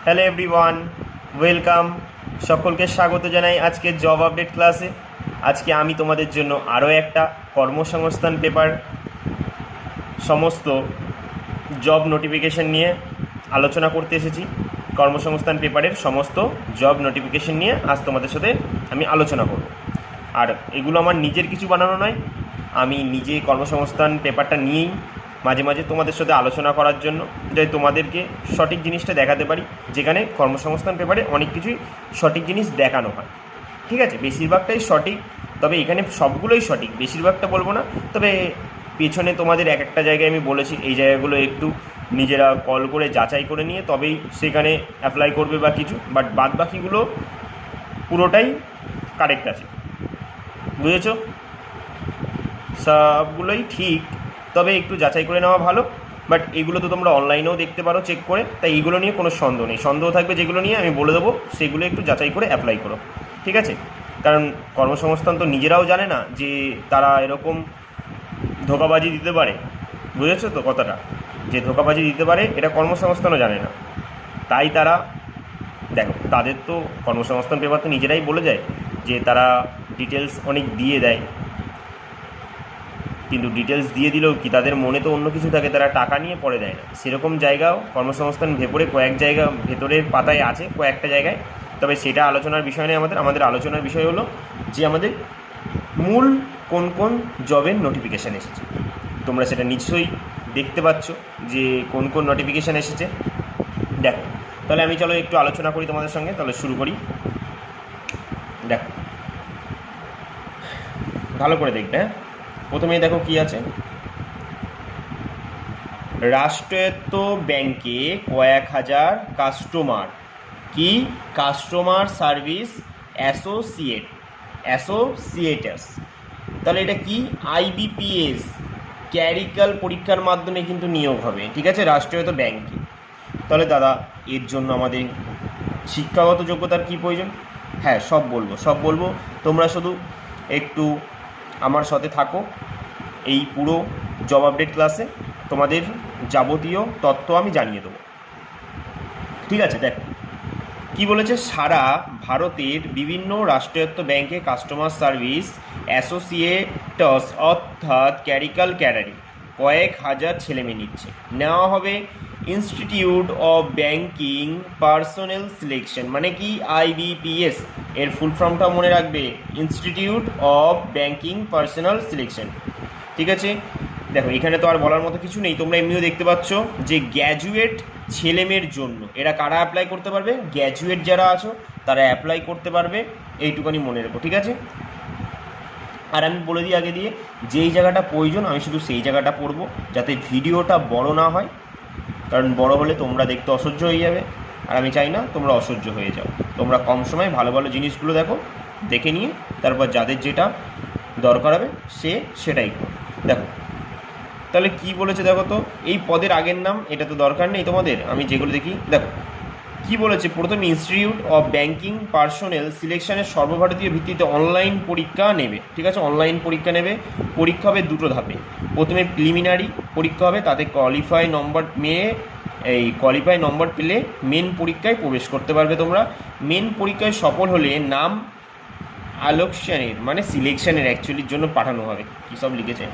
Hello everyone, welcome. সকলকে স্বাগত জানাই আজকের জব আপডেট ক্লাসে। আজকে আমি তোমাদের জন্য আরও একটা কর্মসংস্থান পেপার সমস্ত জব নোটিফিকেশন নিয়ে আলোচনা করতে এসেছি। কর্মসংস্থান পেপারের সমস্ত জব নোটিফিকেশন নিয়ে আজ তোমাদের সাথে আমি আলোচনা করব। আর এগুলো আমার নিজের কিছু বানানো নয়, আমি নিজে কর্মসংস্থান পেপারটা নিয়েই মাঝে মাঝে তোমাদের সাথে আলোচনা করার জন্য, যাতে তোমাদেরকে সঠিক জিনিসটা দেখাতে পারি। যেখানে কর্মসংস্থান পেপারে অনেক কিছুই সঠিক জিনিস দেখানো হয়, ঠিক আছে, বেশিরভাগটাই সঠিক। তবে এখানে সবগুলোই সঠিক, বেশিরভাগটা বলবো না। তবে পেছনে তোমাদের এক একটা জায়গায় আমি বলেছি এই জায়গাগুলো একটু নিজেরা কল করে যাচাই করে নিয়ে তবেই সেখানে অ্যাপ্লাই করবে বা কিছু, বাট বাদ বাকিগুলো পুরোটাই কারেক্ট আছে, বুঝেছো? সবগুলোই ঠিক, তবে একটু যাচাই করে নেওয়া ভালো। বাট এগুলো তো তোমরা অনলাইনেও দেখতে পারো চেক করে, তাই এগুলো নিয়ে কোনো সন্দেহ নেই। সন্দেহ থাকবে যেগুলো নিয়ে আমি বলে দেবো, সেগুলো একটু যাচাই করে অ্যাপ্লাই করো, ঠিক আছে? কারণ কর্মসংস্থান তো নিজেরাও জানে না যে তারা এরকম ধোঁকাবাজি দিতে পারে, বুঝেছো তো কথাটা? যে ধোঁকাবাজি দিতে পারে এটা কর্মসংস্থানও জানে না। তাই তারা, দেখো, তাদের তো কর্মসংস্থান পেপার তো নিজেরাই বলে যায় যে তারা ডিটেলস অনেক দিয়ে দেয়, কিন্তু ডিটেলস দিয়ে দিলেও কি তাদের মনে তো অন্য কিছু থাকে, তারা টাকা নিয়ে পরে দেয় না। সেরকম জায়গাও কর্মসংস্থান কয়েক জায়গা ভেতরের পাতায় আছে, কয়েকটা জায়গায়। তবে সেটা আলোচনার বিষয় নয়, আমাদের আলোচনার বিষয় হলো যে আমাদের মূল কোন কোন জবের নোটিফিকেশান এসেছে। তোমরা সেটা নিশ্চয়ই দেখতে পাচ্ছ যে কোন কোন নোটিফিকেশান এসেছে। দেখো, তাহলে আমি চলো একটু আলোচনা করি তোমাদের সঙ্গে, তাহলে শুরু করি। দেখো, ভালো করে দেখবে। হ্যাঁ, প্রথমেই দেখো কি আছে। রাষ্ট্রায়ত্ত ব্যাংকে কয়েক হাজার কাস্টমার সার্ভিস অ্যাসোসিয়েটার্স। তাহলে এটা কি? আইবিপিএস ক্যারিক্যাল পরীক্ষার মাধ্যমে কিন্তু নিয়োগ হবে, ঠিক আছে, রাষ্ট্রায়ত্ত ব্যাংকে। তাহলে দাদা, এর জন্য আমাদের শিক্ষাগত যোগ্যতার কি প্রয়োজন? হ্যাঁ, সব বলবো। তোমরা শুধু একটু আমার সাথে থাকো, এই পুরো জব আপডেট ক্লাসে তোমাদের যাবতীয় তথ্য আমি জানিয়ে দেবো, ঠিক আছে? দেখো কি বলেছে। সারা ভারতের বিভিন্ন রাষ্ট্রায়ত্ত ব্যাংকে কাস্টমার সার্ভিস অ্যাসোসিয়েটস অর্থাৎ ক্যারিক্যাল ক্যাডারে কয়েক হাজার ছেলেমেয়ে নিচ্ছে। নেওয়া হবে institute of banking personnel selection, মানে কি? আইবিপিএস এর ফুল ফর্মটাও মনে রাখবে, institute of banking personnel selection, ঠিক আছে? দেখো, এখানে তো আর বলার মতো কিছু নেই, তোমরা এমনিও দেখতে পাচ্ছ যে গ্র্যাজুয়েট ছেলেমেয়ের জন্য এরা কারা অ্যাপ্লাই করতে পারবে? গ্র্যাজুয়েট যারা আছো তারা অ্যাপ্লাই করতে পারবে, এইটুখানি মনে রেখো, ঠিক আছে? আর আমি বলে দিই আগে দিয়ে, যেই জায়গাটা প্রয়োজন আমি শুধু সেই জায়গাটা পড়বো, যাতে ভিডিওটা বড় না হয়, কারণ বড় হলে তোমরা দেখতে অসহ্য হয়ে যাবে, আর আমি চাই না তোমরা অসহ্য হয়ে যাও। তোমরা কম সময়ে ভালো ভালো জিনিসগুলো দেখে নিয়ে তারপর যাদের যেটা দরকার হবে সেটাই করো। দেখো, তাহলে কি বলেছে দেখো তো। এই পদের আগের নাম এটা তো দরকার নেই তোমাদের, আমি যেগুলো দেখি। দেখো কি বলেছে। প্রথমে ইনস্টিটিউট অফ ব্যাংকিং পার্সোনেল সিলেকশনের সর্বভারতীয় ভিত্তিতে অনলাইন পরীক্ষা নেবে, ঠিক আছে? অনলাইন পরীক্ষা নেবে। পরীক্ষা হবে দুটো ধাপে। প্রথমে প্রিলিমিনারি পরীক্ষা হবে, তাতে কোয়ালিফাই নম্বর পেলে মেন পরীক্ষায় প্রবেশ করতে পারবে তোমরা। মেন পরীক্ষায় সফল হলে নাম আলোকশনের, মানে সিলেকশনের অ্যাকচুয়ালির জন্য পাঠানো হবে। কী সব লিখেছে,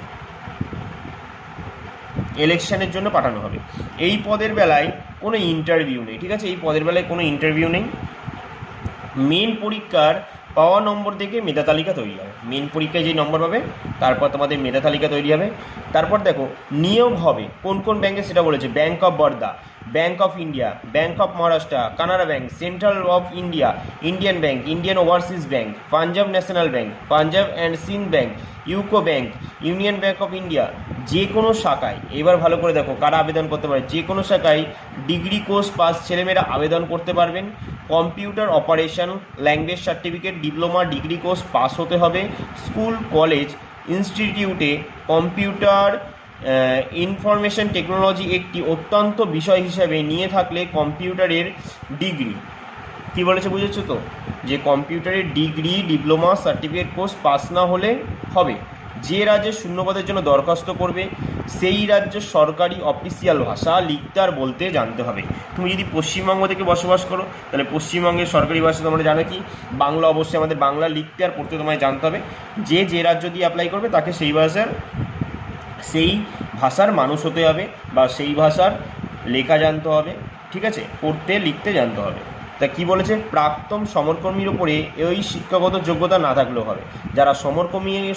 ইলেকশনের জন্য পাঠানো হবে। এই পদের বেলায় কোনো ইন্টারভিউ নেই, ঠিক আছে? এই পদের বেলায় কোনো ইন্টারভিউ নেই। মেন পরীক্ষার পাওয়া নম্বর থেকে মেধা তালিকা তৈরি হবে। মেন পরীক্ষায় যে নম্বর পাবে তারপর তোমাদের মেধা তালিকা তৈরি হবে। তারপর দেখো নিয়োগ হবে কোন কোন ব্যাংকে সেটা বলেছে। Bank of Baroda, bank of India, bank of Maharashtra, Canara bank, central of India, Indian bank, Indian overseas bank, Punjab national bank, Punjab and Sindh bank, UCO bank, union bank of India. যে কোনো শাখায়, এবার ভালো করে দেখো কারা আবেদন করতে পারে। যে কোনো শাখায় ডিগ্রি কোর্স পাস ছেলেমেয়েরা আবেদন করতে পারবেন। Computer operation language certificate, diploma, degree course pass হতে হবে। স্কুল, কলেজ, ইনস্টিটিউটে কম্পিউটার ইনফরমেশন টেকনোলজি একটি অত্যন্ত বিষয় হিসাবে নিয়ে থাকলে কম্পিউটারের ডিগ্রি, কী বলেছে বুঝেছো তো, যে কম্পিউটারের degree, diploma, certificate course pass না হলে হবে, যে রাজ্যের শূন্যপদের জন্য দরখাস্ত করবে সেই রাজ্যের সরকারি অফিসিয়াল ভাষা লিখতে আর বলতে জানতে হবে। তুমি যদি পশ্চিমবঙ্গ থেকে বসবাস করো তাহলে পশ্চিমবঙ্গের সরকারি ভাষা তোমরা জানো কি, বাংলা। অবশ্যই আমাদের বাংলা লিখতে আর পড়তে তোমায় জানতে হবে। যে রাজ্য দিয়ে অ্যাপ্লাই করবে তাকে সেই ভাষার মানুষ হতে হবে বা সেই ভাষার লেখা জানতে হবে, ঠিক আছে, পড়তে লিখতে জানতে হবে। তা কি বলেছে, প্রাক্তন সমরকর্মীর ওপরে ওই শিক্ষাগত যোগ্যতা না থাকলেও হবে। যারা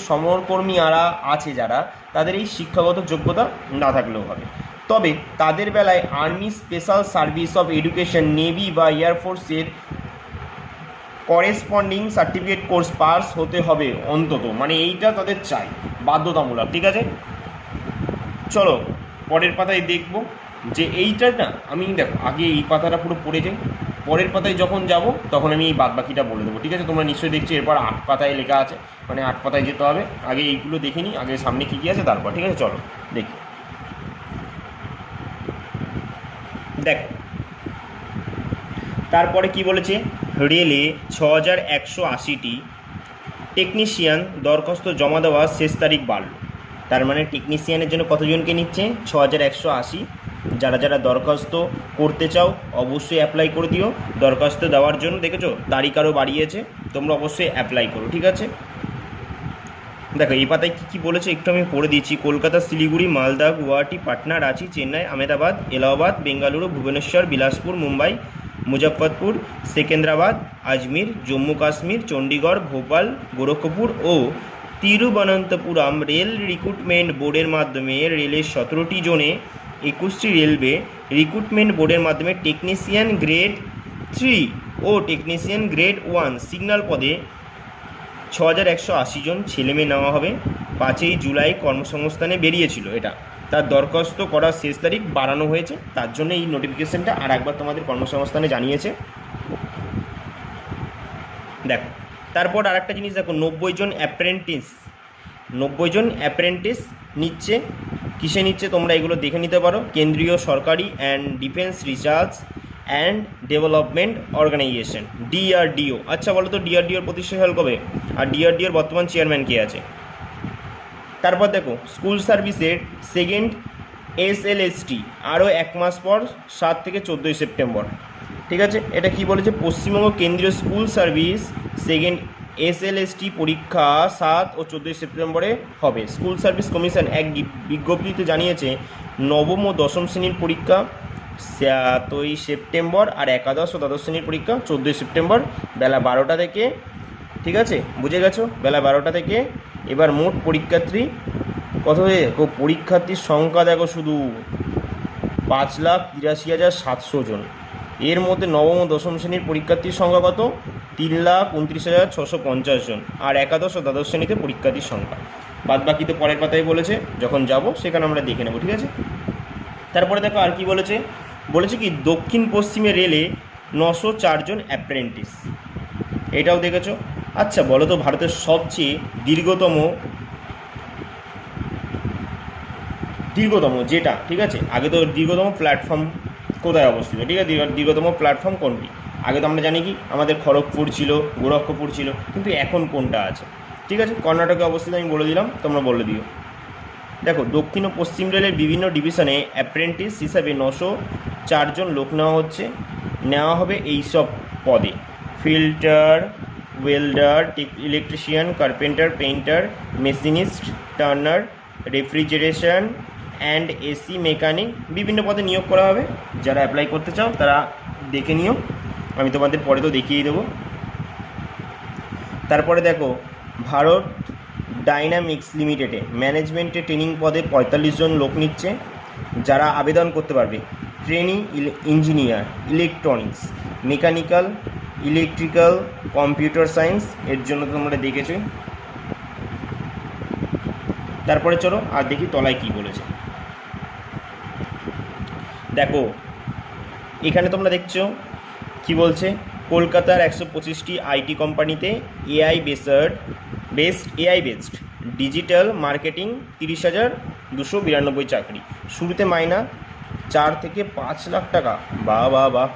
সমরকর্মীরা আছে যারা, তাদের এই শিক্ষাগত যোগ্যতা না থাকলেও হবে। তবে তাদের বেলায় army special service of education, navy বা এয়ারফোর্সের করেসপন্ডিং সার্টিফিকেট কোর্স পাস হতে হবে অন্তত, মানে এইটা তাদের চাই, বাধ্যতামূলক, ঠিক আছে। চলো পরের পাতায় দেখব যে এইটা না, আমি দেখো আগে এই পাতাটা পুরো পড়ে যাই, পরের পাতায় যখন যাব তখন আমি এই বাদবাকিটা বলে দেবো, ঠিক আছে। তোমরা নিশ্চয়ই দেখছো এরপর 8 পাতায় লেখা আছে, মানে 8 পাতায় যেতে হবে। আগে এইগুলো দেখে নিই, আগে সামনে কী কী আছে তারপর, ঠিক আছে। চলো দেখি। দেখো তারপরে কি বলেছে, রেলে 6180টি টেকনিশিয়ান দরখাস্ত জমা দেওয়ার শেষ তারিখ বাড়ল। তার মানে টেকনিশিয়ানের জন্য কতজনকে নিচ্ছে, 6180। যারা দরখাস্ত করতে চাও অবশ্যই অ্যাপ্লাই করে দিও। দরখাস্ত দেওয়ার জন্য দেখেছো তারিখ আরও বাড়িয়েছে, তোমরা অবশ্যই অ্যাপ্লাই করো, ঠিক আছে। দেখো এই পাতায় কী কী বলেছে একটু আমি পড়ে দিচ্ছি। কলকাতা, শিলিগুড়ি, মালদা, গুয়াহাটি, পাটনা, রাঁচি, চেন্নাই, আহমেদাবাদ, এলাহাবাদ, বেঙ্গালুরু, ভুবনেশ্বর, বিলাসপুর, মুম্বাই, মুজফ্ফরপুর, সেকেন্দ্রাবাদ, আজমির, জম্মু কাশ্মীর, চণ্ডীগড়, ভোপাল, গোরখপুর ও তিরুবনন্তপুরম রেল রিক্রুটমেন্ট বোর্ডের মাধ্যমে রেলের 17টি জোনে 21টি রেলওয়ে রিক্রুটমেন্ট বোর্ডের মাধ্যমে টেকনিশিয়ান গ্রেড 3 ও টেকনিশিয়ান গ্রেড 1 সিগন্যাল পদে 6180 জন ছেলেমেয়ে নেওয়া হবে। 5ই জুলাই কর্মসংস্থানে বেরিয়েছিল এটা, তার দরখাস্ত করার শেষ তারিখ বাড়ানো হয়েছে, তার জন্য এই নোটিফিকেশানটা আর একবার তোমাদের কর্মসংস্থানে জানিয়েছে। দেখো তারপর আরেকটা জিনিস দেখো, 90 জন অ্যাপ্রেন্টিস নিচ্ছে। কিসে নিচ্ছে তোমরা এগুলো দেখে নিতে পারো। কেন্দ্রীয় সরকারি and defence research and development organisation, DRDO। আচ্ছা বলো তো DRDOর প্রতিষ্ঠা সাল কবে, আর DRDOর বর্তমান চেয়ারম্যান কে আছে। তারপর দেখো স্কুল সার্ভিসের সেকেন্ড SLST আরও 1 মাস পর 7 থেকে 14ই সেপ্টেম্বর, ঠিক আছে। এটা কি বলেছে, পশ্চিমবঙ্গ কেন্দ্রীয় স্কুল সার্ভিস সেকেন্ড SLST পরীক্ষা 7 ও 14ই সেপ্টেম্বরে হবে। স্কুল সার্ভিস কমিশন এক বিজ্ঞপ্তিতে জানিয়েছে নবম ও দশম শ্রেণীর পরীক্ষা 7ই সেপ্টেম্বর আর একাদশ ও দ্বাদশ শ্রেণীর পরীক্ষা 14ই সেপ্টেম্বর বেলা 12টা থেকে, ঠিক আছে, বুঝে গেছো, বেলা 12টা থেকে। এবার মোট পরীক্ষার্থী কত হয়ে, পরীক্ষার্থীর সংখ্যা দেখো শুধু 5,83,700 জন। এর মধ্যে নবম ও দশম শ্রেণীর পরীক্ষার্থীর সংখ্যা কত, 3,29,650 জন। আর একাদশ ও দ্বাদশ শ্রেণীতে পরীক্ষার্থীর সংখ্যা বাদ বাকি তো পরের পাতায় বলেছে, যখন যাব সেখানে আমরা দেখে নেব, ঠিক আছে। তারপরে দেখো আর কি বলেছে, কি দক্ষিণ পশ্চিমে রেলে 904 জন অ্যাপ্রেন্টিস, এটাও দেখেছো। আচ্ছা বলো তো ভারতের সবচেয়ে দীর্ঘতম যেটা, ঠিক আছে, আগে তো দীর্ঘতম প্ল্যাটফর্ম কোথায় অবস্থিত, ঠিক আছে, দীর্ঘতম প্ল্যাটফর্ম কোনটি। আগে তো আমরা জানি কি আমাদের খড়গপুর ছিল, গোরক্ষপুর ছিল, কিন্তু এখন কোনটা আছে, ঠিক আছে। কর্ণাটকে অবস্থিত আমি বলে দিলাম, তোমরা বলে দিও। দেখো দক্ষিণ ও পশ্চিম রেলের বিভিন্ন ডিভিশনে অ্যাপ্রেন্টিস হিসাবে 904 জন লোক নেওয়া হবে এই সব পদে: filter, welder, electrician, carpenter, painter, machinist, Turner, refrigeration and AC mechanic. বিভিন্ন পদে নিয়োগ করা হবে। যারা অ্যাপ্লাই করতে চাও তারা দেখে নিও, আমি তোমাদের পরে তো দেখিয়ে দেবো। তারপরে দেখো ভারত ডাইনামিক্স লিমিটেডে ম্যানেজমেন্টে ট্রেনিং পদে 45 জন লোক নিচ্ছে। যারা আবেদন করতে পারবে: trainee engineer, electronics, mechanical, electrical, computer science, এর জন্য তোমরা দেখেছো। তারপরে চলো আর দেখি তলায় কি বলেছে। দেখো এখানে তোমরা দেখছো কি বলছে, কলকাতার 125টি IT কোম্পানিতে AI বেসড ডিজিটাল মার্কেটিং 30,292 চাকরি। শুরুতে মাইনা 4 থেকে 5 লাখ টাকা, বাহ।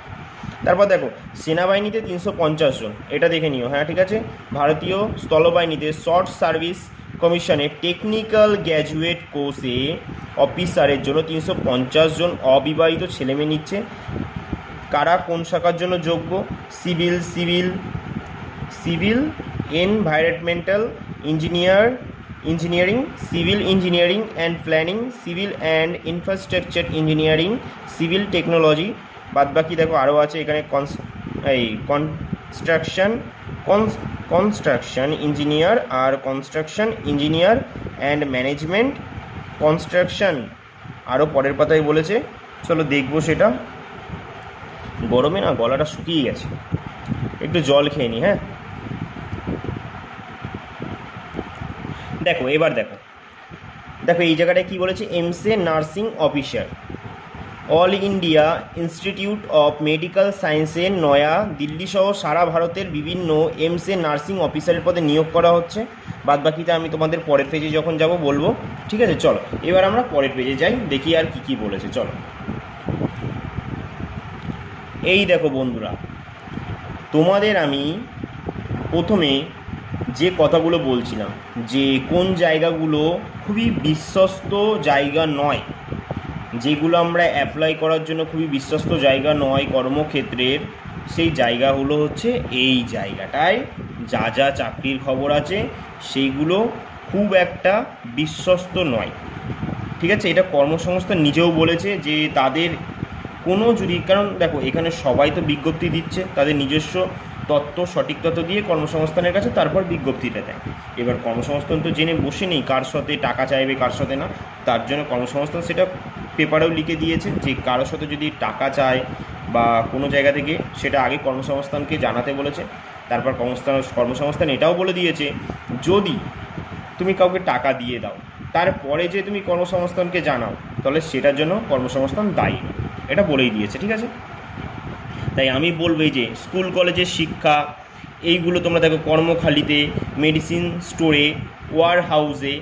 তারপর দেখো সেনাবাহিনীতে 350 জন, এটা দেখে নিও, হ্যাঁ ঠিক আছে। ভারতীয় স্থলবাহিনীতে শর্ট সার্ভিস কমিশনে টেকনিক্যাল গ্র্যাজুয়েট কোর্সে অফিসারের জন্য 350 জন অবিবাহিত ছেলেমেয়ে নিচ্ছে। কারা কোন শাখার জন্য যোগ্য? Civil environmental engineering, civil engineering and planning, civil and infrastructure engineering, civil technology, বাদবাকি দেখো আরও আছে এখানে কনস্ট্রাকশন ইঞ্জিনিয়ার আর construction engineer and management construction আরও পরের পাতায় বলেছে। চলো দেখবো সেটা। গরমে না গলাটা শুকিয়ে গেছে, একটু জল খেয়ে নি। হ্যাঁ, দেখো এবার দেখো এই জায়গাটায় কি বলেছে, এমসে nursing officer, all India institute of medical সায়েন্সে নয়া দিল্লি সহ সারা ভারতের বিভিন্ন এমসে নার্সিং অফিসারের পদে নিয়োগ করা হচ্ছে। বাদবাকিটা আমি তোমাদের পরের পেজে যখন যাব বলবো, ঠিক আছে? চলো এবার আমরা পরের পেজে যাই, দেখি আর কি কি বলেছে। চলো, এই দেখো বন্ধুরা, তোমাদের আমি প্রথমে যে কথাগুলো বলছিলাম যে কোন জায়গাগুলো খুবই বিশ্বস্ত জায়গা নয়, যেগুলো আমরা অ্যাপ্লাই করার জন্য খুবই বিশ্বস্ত জায়গা নয় কর্মক্ষেত্রের, সেই জায়গাগুলো হচ্ছে এই জায়গাটায় যা যা চাকরির খবর আছে সেইগুলো খুব একটা বিশ্বস্ত নয়। ঠিক আছে, এটা কর্মসংস্থান নিজেও বলেছে যে তাদের কোনো যদি, কারণ দেখো এখানে সবাই তো বিজ্ঞপ্তি দিচ্ছে তাদের নিজস্ব তথ্য, সঠিক তথ্য দিয়ে কর্মসংস্থানের কাছে, তারপর বিজ্ঞপ্তিটা দেয়। এবার কর্মসংস্থান তো জেনে বসে নেই কার সাথে টাকা চাইবে কার সাথে না, তার জন্য কর্মসংস্থান সেটা পেপারেও লিখে দিয়েছে যে কারোর সাথে যদি টাকা চায় বা কোনো জায়গা থেকে, সেটা আগে কর্মসংস্থানকে জানাতে বলেছে। তারপর কর্মসংস্থান এটাও বলে দিয়েছে যদি তুমি কাউকে টাকা দিয়ে দাও তারপরে যে তুমি কর্মসংস্থানকে জানাও, তাহলে সেটার জন্য কর্মসংস্থান দায়ী, এটা বলেই দিয়েছে। ঠিক আছে, তাই আমি বলবো এই যে স্কুল কলেজের শিক্ষা এইগুলো তোমরা দেখো কর্মখালিতে, মেডিসিন স্টোরে, ওয়ার হাউসে,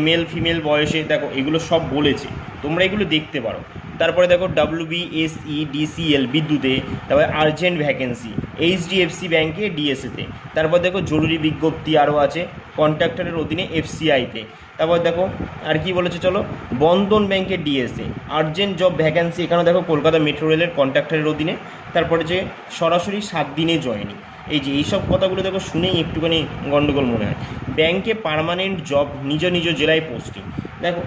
মেল ফিমেল বয়সে, দেখো এগুলো সব বলেছে, তোমরা এগুলো দেখতে পারো। তারপরে দেখো WBSE DCL বিদ্যুতে, তারপরে আর্জেন্ট ভ্যাকেন্সি HDFC ব্যাঙ্কে ডিএসএতে, তারপর দেখো জরুরি বিজ্ঞপ্তি আরও আছে কন্ট্রাক্টরের অধীনে FCIতে, তারপর দেখো আর কি বলেছে চলো, বন্ধন ব্যাঙ্কের ডিএসএ, আর্জেন্ট জব ভ্যাকেন্সি এখানে দেখো কলকাতা মেট্রো রেলের কন্ট্রাক্টরের অধীনে, তারপরে যে সরাসরি 7 দিনে জয়েনিং। এই যে এইসব কথাগুলো দেখো শুনেই একটুখানি গণ্ডগোল মনে হয়। ব্যাংকে পার্মানেন্ট জব, নিজ নিজ জেলায় পোস্টিং, দেখো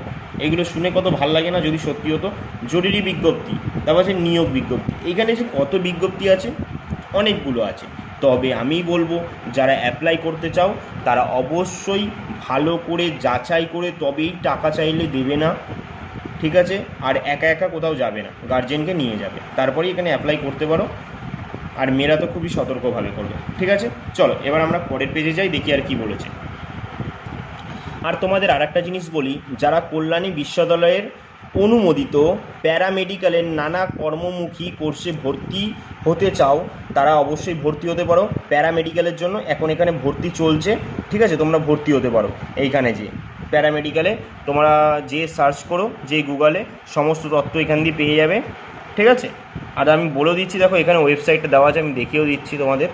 এগুলো শুনে কত ভাল লাগে না যদি সত্যি হতো। জরুরি বিজ্ঞপ্তি, তারপর আছে নিয়োগ বিজ্ঞপ্তি, এখানে যে কত বিজ্ঞপ্তি আছে, অনেকগুলো আছে। তবে আমি বলবো যারা অ্যাপ্লাই করতে চাও তারা অবশ্যই ভালো করে যাচাই করে তবেই টাকা চাইলে দেবে না, ঠিক আছে? আর একা একা কোথাও যাবে না, গার্জেনকে নিয়ে যাবে, তারপরেই এখানে অ্যাপ্লাই করতে পারো। আর মেয়েরা তো খুবই সতর্কভাবে করবে। ঠিক আছে, চলো এবার আমরা পরের পেজে যাই, দেখি আর কি বলেছে। আর তোমাদের আর একটা জিনিস বলি, যারা কল্যাণী বিশ্ববিদ্যালয়ের অনুমোদিত প্যারামেডিক্যালের নানা কর্মমুখী কোর্সে ভর্তি হতে চাও তারা অবশ্যই ভর্তি হতে পারো। প্যারামেডিক্যালের জন্য এখন এখানে ভর্তি চলছে, ঠিক আছে? তোমরা ভর্তি হতে পারো এইখানে যে প্যারামেডিক্যালে, তোমরা যে সার্চ করো, যে গুগলে সমস্ত তথ্য এখান দিয়ে পেয়ে যাবে। ঠিক আছে, আর আমি বলে দিচ্ছি, দেখো এখানে ওয়েবসাইটটা দেওয়া আছে, আমি দেখিয়েও দিচ্ছি তোমাদের।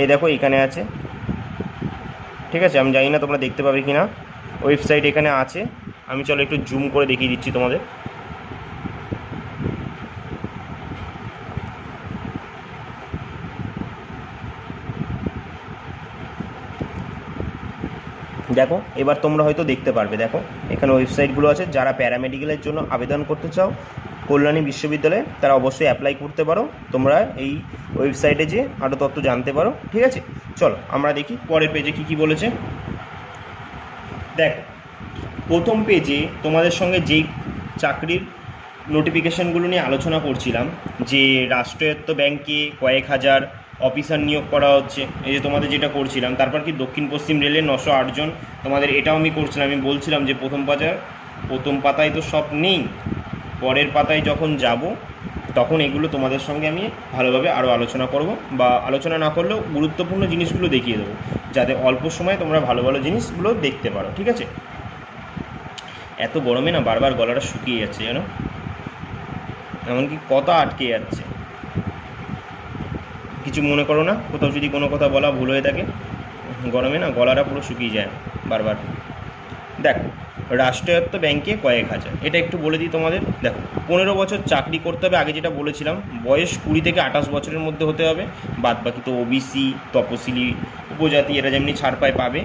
এই দেখো এখানে আছে, ঠিক আছে? আমি জানি না তোমরা দেখতে পাবে কি না, ওয়েবসাইট এখানে আছে। আমি চলো একটু জুম করে দেখিয়ে দিচ্ছি তোমাদের। দেখো এবার তোমরা হয়তো দেখতে পারবে, দেখো এখানে ওয়েবসাইটগুলো আছে। যারা প্যারামেডিক্যালের জন্য আবেদন করতে চাও কল্যাণী বিশ্ববিদ্যালয়ে তারা অবশ্যই অ্যাপ্লাই করতে পারো, তোমরা এই ওয়েবসাইটে যে আরও তথ্য জানতে পারো। ঠিক আছে, চলো আমরা দেখি পরের পেজে কী কী বলেছে। দেখো প্রথম পেজে তোমাদের সঙ্গে যেই চাকরির নোটিফিকেশানগুলো নিয়ে আলোচনা করছিলাম, যে রাষ্ট্রায়ত্ত ব্যাংকে কয়েক হাজার অফিসার নিয়োগ করা হচ্ছে, এই যে তোমাদের যেটা করছিলাম। তারপর কি দক্ষিণ পশ্চিম রেলের 908 জন, তোমাদের এটাও আমি করছিলাম। আমি বলছিলাম যে প্রথম পাতায় তো সব নেই, পরের পাতায় যখন যাব তখন এগুলো তোমাদের সঙ্গে আমি ভালোভাবে আরও আলোচনা করব, বা আলোচনা না করলেও গুরুত্বপূর্ণ জিনিসগুলো দেখিয়ে দেবো, যাতে অল্প সময়ে তোমরা ভালো ভালো জিনিসগুলো দেখতে পারো। ঠিক আছে, এত গরমে না বারবার গলাটা শুকিয়ে যাচ্ছে, জানো, এমনকি কথা আটকে যাচ্ছে। কিছু মনে করো না, কোথাও যদি কোনো কথা বলা ভুল হয়ে থাকে। গরমে না গলাটা পুরো শুকিয়ে যায় বারবার। দেখো, রাষ্ট্রায়ত্ত ব্যাংকে কয়েক হাজার, এটা একটু বলে দিই তোমাদের। দেখো, 15 বছর চাকরি করতে হবে, আগে যেটা বলেছিলাম। বয়স 20 থেকে 28 বছরের মধ্যে হতে হবে। বাদ বাকি তো ওবিসি, তপশিলি, উপজাতি এরা যেমনি ছাড় পাবে।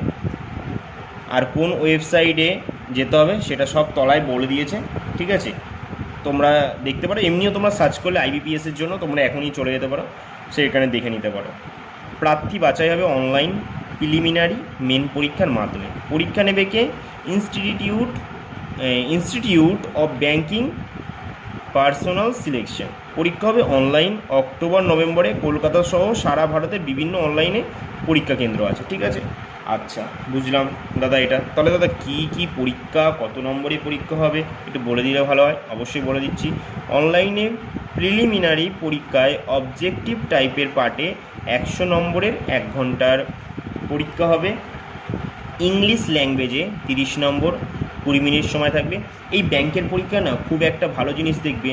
আর কোন ওয়েবসাইটে যেতে হবে সেটা সব তলায় বলে দিয়েছে, ঠিক আছে? তোমরা দেখতে পারো, এমনিও তোমরা সার্চ করলে আইবিপিএসের জন্য তোমরা এখনই চলে যেতে পারো, সেখানে দেখে নিতে পারো। প্রার্থী বাছাই হবে অনলাইন প্রিলিমিনারি মেন পরীক্ষার মাধ্যমে। পরীক্ষা নেবে কে? Institute of banking personnel selection. পরীক্ষা হবে অনলাইন। অক্টোবর নভেম্বরে কলকাতা সহ সারা ভারতের বিভিন্ন অনলাইনে পরীক্ষা কেন্দ্র আছে, ঠিক আছে? আচ্ছা, বুঝলাম দাদা এটা। তাহলে দাদা কী কী পরীক্ষা, কত নম্বরে পরীক্ষা হবে একটু বলে দিলে ভালো হয়। অবশ্যই বলে দিচ্ছি। অনলাইনে প্রিলিমিনারি পরীক্ষায় অবজেক্টিভ টাইপের পার্টে 100 নম্বরের 1 ঘন্টার পরীক্ষা হবে। ইংলিশ ল্যাঙ্গুয়েজে 30 নম্বর, 20 মিনিট সময় থাকবে। এই ব্যাংকের পরীক্ষা না খুব একটা ভালো জিনিস দেখবে,